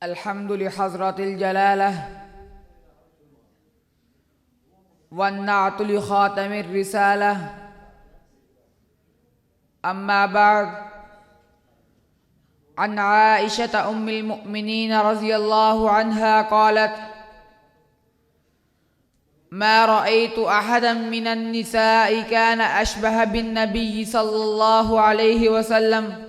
الحمد لحضرة الجلالة والنعت لخاتم الرسالة. أما بعد، عن عائشة أم المؤمنين رضي الله عنها قالت: ما رأيت أحدا من النساء كان أشبه بالنبي صلى الله عليه وسلم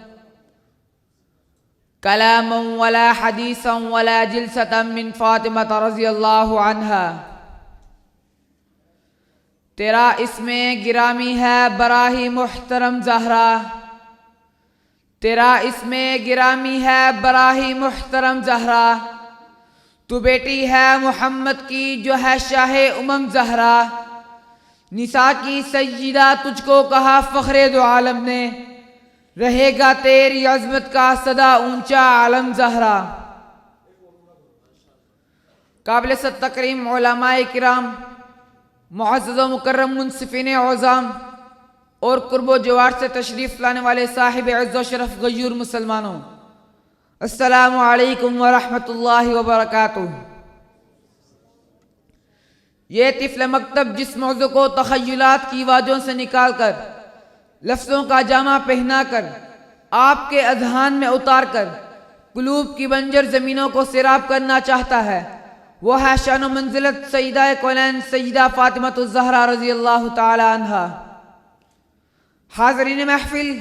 کلاما ولا حدیثا ولا جلسة من فاطمة رضی اللہ عنہا. تیرا اسم گرامی ہے براہ محترم زہرا، تیرا اسم گرامی ہے براہ محترم زہرا، تو بیٹی ہے محمد کی جو ہے شاہ زہرا. نساء کی سیدہ تجھ کو کہا فخر دو عالم نے، رہے گا تیری عظمت کا صدا اونچا عالم زہرا. قابل ست تکریم علماء کرام، معزز و مکرم منصفین عظام اور قرب و جوار سے تشریف لانے والے صاحب عز و شرف غیور مسلمانوں، السلام علیکم ورحمۃ اللہ وبرکاتہ. یہ طفل مکتب جس موضوع کو تخیلات کی وادیوں سے نکال کر لفظوں کا جامہ پہنا کر آپ کے اذہان میں اتار کر قلوب کی بنجر زمینوں کو سیراب کرنا چاہتا ہے، وہ ہے شان و منزلت سیدہ کونین سیدہ فاطمہ الزہرا رضی اللہ تعالی عنہا. حاضرین محفل،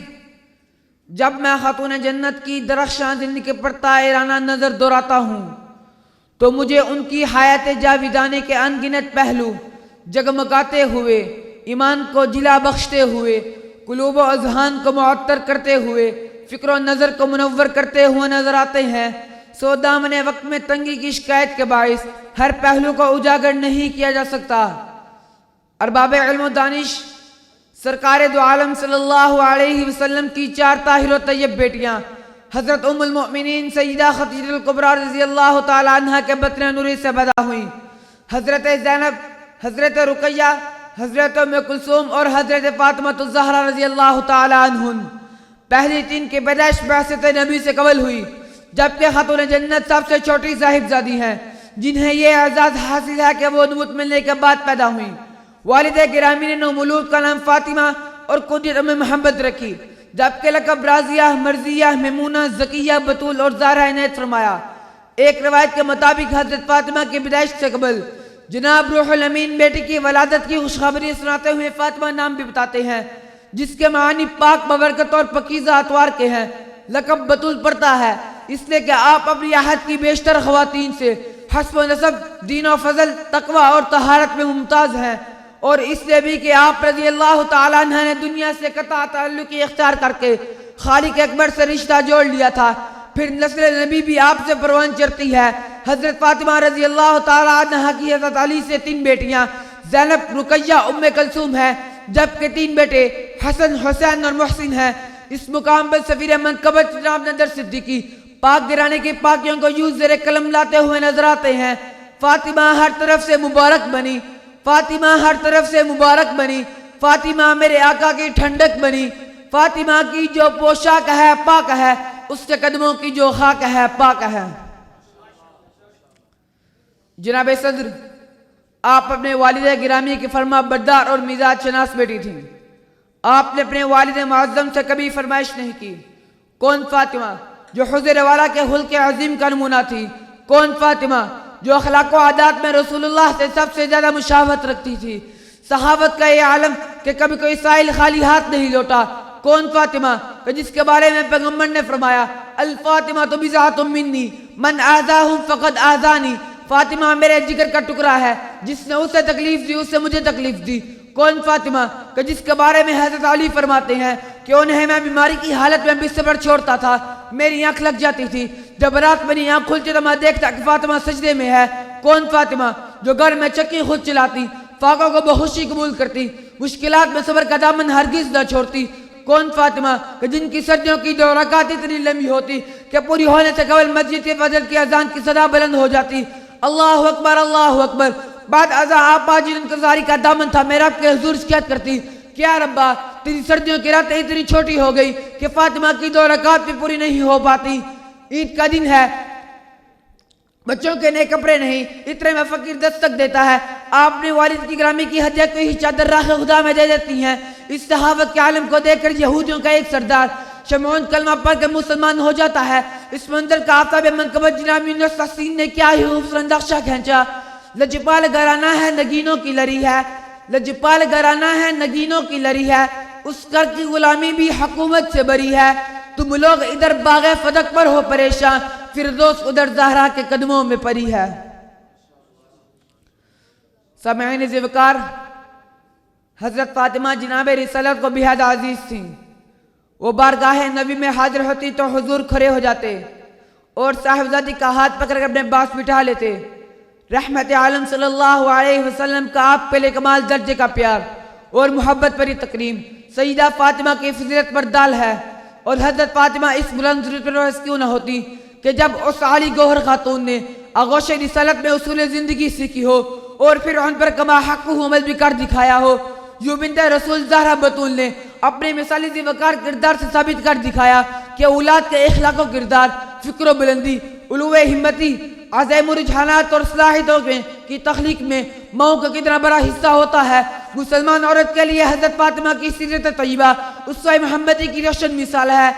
جب میں خاتون جنت کی درخشاں زندگی پر طائرانہ نظر دوڑاتا ہوں تو مجھے ان کی حیات جاویدانے کے ان گنت پہلو جگمگاتے ہوئے، ایمان کو جلا بخشتے ہوئے، قلوب و اذہان کو معطر کرتے ہوئے، فکر و نظر کو منور کرتے ہوئے نظر آتے ہیں. سو دامن وقت میں تنگی کی شکایت کے باعث ہر پہلو کو اجاگر نہیں کیا جا سکتا. ارباب علم و دانش، سرکار دو عالم صلی اللہ علیہ وسلم کی چار طاہر و طیب بیٹیاں حضرت ام المؤمنین سیدہ خدیجہ الکبریٰ رضی اللہ تعالی عنہ کے بطن نوری سے پیدا ہوئیں. حضرت زینب، حضرت رقیہ، حضرت ام کلثوم اور حضرت فاطمہ الزہرا رضی اللہ تعالی عنہن پہلی تین کی پیدائش بعثت نبی سے قبل ہوئی، جبکہ خاتون جنت سب سے چھوٹی صاحبزادی ہیں جنہیں یہ اعزاز حاصل ہے کہ وہ نبوت ملنے کے بعد پیدا ہوئیں. والد گرامی نے نو مولود کا نام فاطمہ اور کنیت ام محمد رکھی، جبکہ لقب راضیہ، مرضیہ، میمونہ، زکیہ، بطول اور زہرا عنایت فرمایا. ایک روایت کے مطابق حضرت فاطمہ کی پیدائش سے قبل جناب روح الامین بیٹی کی ولادت کی خوشخبری سناتے ہوئے فاطمہ نام بھی بتاتے ہیں، جس کے معنی پاک ببرکت اور پکیزہ اطوار کے ہیں. لقب بطول پڑتا ہے اس لیے کہ آپ اپنی آہت کی بیشتر خواتین سے حسب و نسب، دین و فضل، تقوی اور طہارت میں ممتاز ہیں، اور اس لیے بھی کہ آپ رضی اللہ تعالیٰ عنہ نے دنیا سے قطع تعلقی اختیار کر کے خالق اکبر سے رشتہ جوڑ لیا تھا. پھر نسل نبی بھی آپ سے پروان چڑھتی ہے. حضرت فاطمہ رضی اللہ تعالیٰ عنہ کی حضرت علی سے تین بیٹیاں زینب، رقیہ، ام کلثوم ہیں، جبکہ تین بیٹے حسن، حسین اور محسن ہیں. اس مقام پر سفیر منقبت جناب نادر صدیقی پاک گرانے کی پاکیوں کو یوں زیر قلم لاتے ہوئے نظر آتے ہیں: فاطمہ ہر طرف سے مبارک بنی، فاطمہ ہر طرف سے مبارک بنی، فاطمہ میرے آقا کی ٹھنڈک بنی، فاطمہ کی جو پوشاک ہے پاک ہے، اس کے قدموں کی جو خاک ہے پاک ہے. جناب صدر، آپ اپنے والد گرامی کی فرما بردار اور مزاج شناس بیٹی تھیں. آپ نے اپنے والد معظم سے کبھی فرمائش نہیں کی: کون فاطمہ جو حضور والا کے خلق عظیم کا نمونہ تھی؟ کون فاطمہ جو اخلاق و عادات میں رسول اللہ سے سب سے زیادہ مشابہت رکھتی تھی؟ صحابت کا یہ عالم کہ کبھی کوئی سائل خالی ہاتھ نہیں لوٹا. کون فاطمہ کہ جس کے بارے میں پیغمبر نے فرمایا: الفاطمہ تو بضعۃ منی من آذاہم فقد آذانی، فاطمہ میرے جگر کا ٹکڑا ہے، جس نے اسے تکلیف دی اس سے مجھے تکلیف دی. کون فاطمہ کہ جس کے بارے میں حضرت علی فرماتے ہیں کہ انہیں میں بیماری کی حالت میں بستر پر چھوڑتا تھا، میری آنکھ لگ جاتی تھی، جب رات میری آنکھ کھلتی تو میں دیکھتا کہ فاطمہ سجدے میں ہے. کون فاطمہ جو گھر میں چکی خود چلاتی، فاقوں کو بخوشی قبول کرتی، مشکلات میں صبر کا دامن ہرگز نہ چھوڑتی. کون فاطمہ کہ جن کی سردیوں کی 2 رکعت اتنی لمبی ہوتی کہ پوری ہونے سے قبل مسجد کے فجر کی اذان کی صدا بلند ہو جاتی: اللہ اکبر، اللہ اکبر. بعد ازاں آپ جن انتظاری کا دامن تھا میرا رب کے حضور شکایت کرتی: کیا ربا تیری سردیوں کی راتیں اتنی چھوٹی ہو گئی کہ فاطمہ کی 2 رکعت بھی پوری نہیں ہو پاتی. عید کا دن ہے، بچوں کے نئے کپڑے نہیں، اتنے میں فقیر دستک دیتا ہے، آپ اپنے والد کی گرامی کی ہدیہ کو ہی چادر راہ خدا میں دے دیتی ہیں۔ اس صحاوت کے عالم کو دیکھ کر یہودیوں کا ایک سردار شمعون کلمہ پڑھ کر مسلمان ہو جاتا ہے۔ اس منظر کا آفتاب منقبت جناب یونس حسین نے کیا ہی خوبصورت نقشہ کھینچا۔ لجپال گھرانہ ہے نگینوں کی لری ہے، لجپال گھرانہ ہے نگینوں کی لری ہے، اس کر کی غلامی بھی حکومت سے بری ہے۔ تم لوگ ادھر باغ فدق پر ہو پریشان، فردوس ادھر زہرا کے قدموں میں پری ہے۔ سامعین ذی وقار، حضرت فاطمہ جناب رسالت کو بہت عزیز تھیں۔ وہ بارگاہ نبی میں حاضر ہوتی تو حضور کھڑے ہو جاتے اور صاحبزادی کا ہاتھ پکڑ کر اپنے پاس بٹھا لیتے۔ رحمت عالم صلی اللہ علیہ وسلم کا آپ پہ کمال درجے کا پیار اور محبت پر تکریم سیدہ فاطمہ کی فضیلت پر دال ہے، اور حضرت فاطمہ اس بلند درجے پر روز کیوں نہ ہوتی کہ جب اس عالی گوہر خاتون نے آغوش رسالت میں اصول زندگی سیکھی ہو اور پھر ان پر کما حق عمل بھی کر دکھایا ہو۔ یوں بنت رسول زہرا بطول نے اپنے مثالی ذی وقار کردار سے ثابت کر دکھایا کہ اولاد کے اخلاق و کردار، فکر و بلندی، علو ہمتی، عزم و رجحانات اور صلاحیتوں کی تخلیق میں ماؤں کا کتنا بڑا حصہ ہوتا ہے۔ مسلمان عورت کے لیے حضرت فاطمہ کی سیرت طیبہ اسوہ محمدی کی روشن مثال ہے۔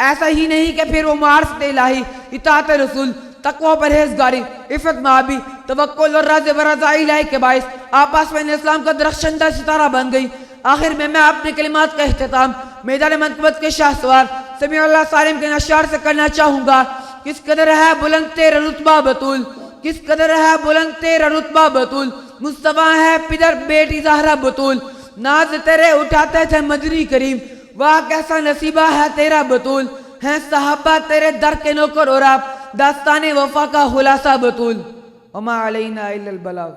ایسا ہی نہیں کہ پھر وہ معرفت الہی، اطاعت رسول، تقوی و پرہیزگاری، عفت مآبی، توکل اور راز برضا الہی کے باعث آپس میں اسلام کا درخشندہ ستارہ بن گئی۔ آخر میں اپنے کلمات کا اختتام میدان منقبت کے شاہ سوار سمیع اللہ سالم کے اشعار سے کرنا چاہوں گا۔ کس قدر ہے بلند تیرا رتبہ بطول، کس قدر ہے بلند تیرا رتبہ بطول، مصطفیٰ ہے پدر بیٹی زہرا بطول، ناز تیرے اٹھاتے تھے مدنی کریم، واہ کیسا نصیبہ ہے تیرا بطول، ہیں صحابہ تیرے در کے نوکر اور آپ، داستان وفا کا خلاصہ بطول، وما علینا الا البلاغ۔